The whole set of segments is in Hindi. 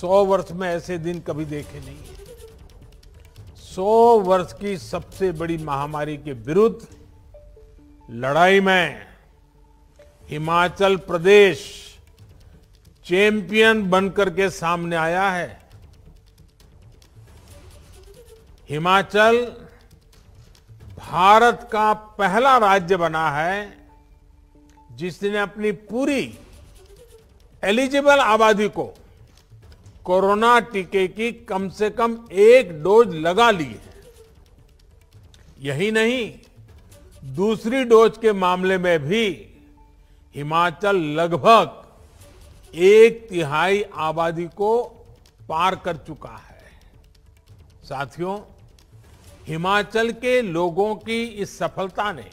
100 वर्ष में ऐसे दिन कभी देखे नहीं है। 100 वर्ष की सबसे बड़ी महामारी के विरुद्ध लड़ाई में हिमाचल प्रदेश चैंपियन बनकर के सामने आया है। हिमाचल भारत का पहला राज्य बना है जिसने अपनी पूरी एलिजिबल आबादी को कोरोना टीके की कम से कम 1 डोज लगा ली है। यही नहीं, दूसरी डोज के मामले में भी हिमाचल लगभग 1/3 आबादी को पार कर चुका है। साथियों, हिमाचल के लोगों की इस सफलता ने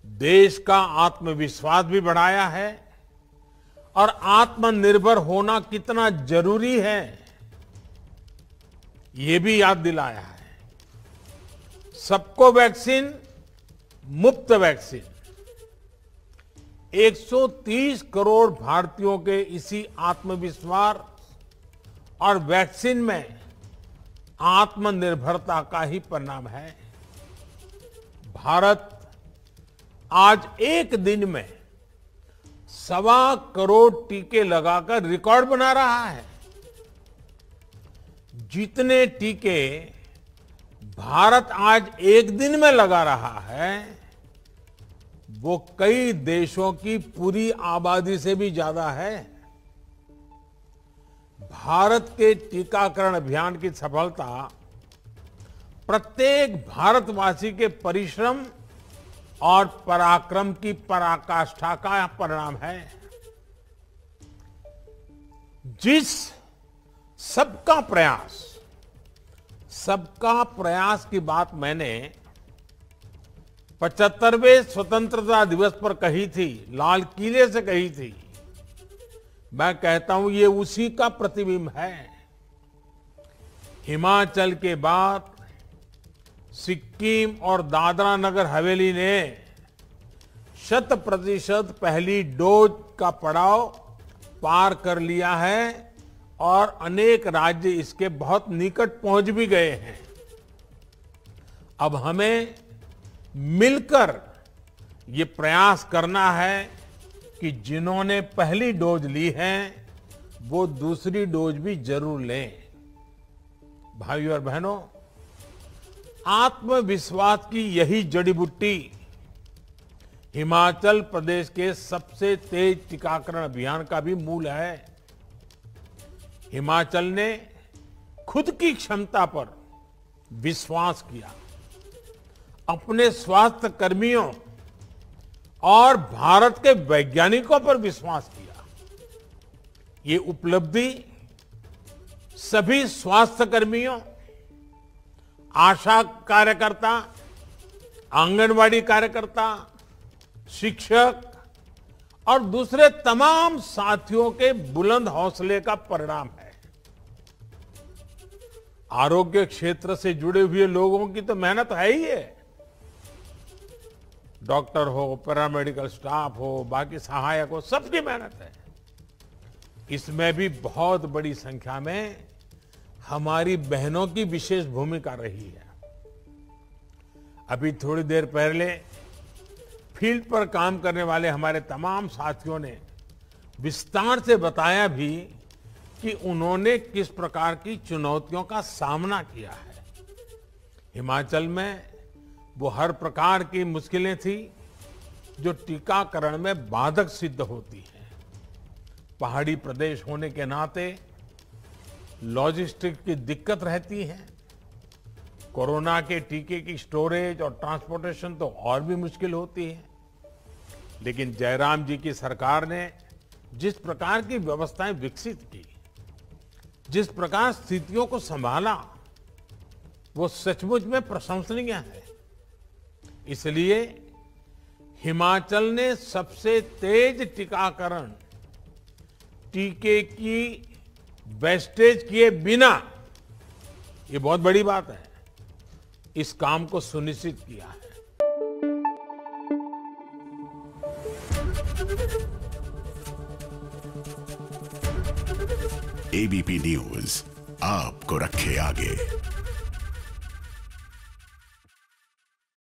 देश का आत्मविश्वास भी बढ़ाया है और आत्मनिर्भर होना कितना जरूरी है ये भी याद दिलाया है। सबको वैक्सीन, मुफ्त वैक्सीन। 130 करोड़ भारतीयों के इसी आत्मविश्वास और वैक्सीन में आत्मनिर्भरता का ही परिणाम है। भारत आज एक दिन में 1.25 करोड़ टीके लगाकर रिकॉर्ड बना रहा है। जितने टीके भारत आज एक दिन में लगा रहा है वो कई देशों की पूरी आबादी से भी ज्यादा है। भारत के टीकाकरण अभियान की सफलता प्रत्येक भारतवासी के परिश्रम और पराक्रम की पराकाष्ठा का परिणाम है। जिस सबका प्रयास की बात मैंने 75वें स्वतंत्रता दिवस पर कही थी, लाल किले से कही थी, मैं कहता हूं ये उसी का प्रतिबिंब है। हिमाचल के बाद सिक्किम और दादरा नगर हवेली ने 100% पहली डोज का पड़ाव पार कर लिया है और अनेक राज्य इसके बहुत निकट पहुंच भी गए हैं। अब हमें मिलकर ये प्रयास करना है कि जिन्होंने पहली डोज ली है वो दूसरी डोज भी जरूर लें। भाइयों और बहनों, आत्मविश्वास की यही जड़ी बूटी हिमाचल प्रदेश के सबसे तेज टीकाकरण अभियान का भी मूल है। हिमाचल ने खुद की क्षमता पर विश्वास किया, अपने स्वास्थ्य कर्मियों और भारत के वैज्ञानिकों पर विश्वास किया। ये उपलब्धि सभी स्वास्थ्य कर्मियों, आशा कार्यकर्ता, आंगनवाड़ी कार्यकर्ता, शिक्षक और दूसरे तमाम साथियों के बुलंद हौसले का परिणाम है। आरोग्य क्षेत्र से जुड़े हुए लोगों की तो मेहनत है ही है। डॉक्टर हो, पैरामेडिकल स्टाफ हो, बाकी सहायक हो, सबकी मेहनत है। इसमें भी बहुत बड़ी संख्या में हमारी बहनों की विशेष भूमिका रही है। अभी थोड़ी देर पहले फील्ड पर काम करने वाले हमारे तमाम साथियों ने विस्तार से बताया भी कि उन्होंने किस प्रकार की चुनौतियों का सामना किया है। हिमाचल में वो हर प्रकार की मुश्किलें थी जो टीकाकरण में बाधक सिद्ध होती हैं। पहाड़ी प्रदेश होने के नाते लॉजिस्टिक्स की दिक्कत रहती है। कोरोना के टीके की स्टोरेज और ट्रांसपोर्टेशन तो और भी मुश्किल होती है। लेकिन जयराम जी की सरकार ने जिस प्रकार की व्यवस्थाएं विकसित की, जिस प्रकार स्थितियों को संभाला, वो सचमुच में प्रशंसनीय है। इसलिए हिमाचल ने सबसे तेज टीकाकरण टीके की वेस्टेज किए बिना, ये बहुत बड़ी बात है, इस काम को सुनिश्चित किया है। एबीपी न्यूज आपको रखे आगे।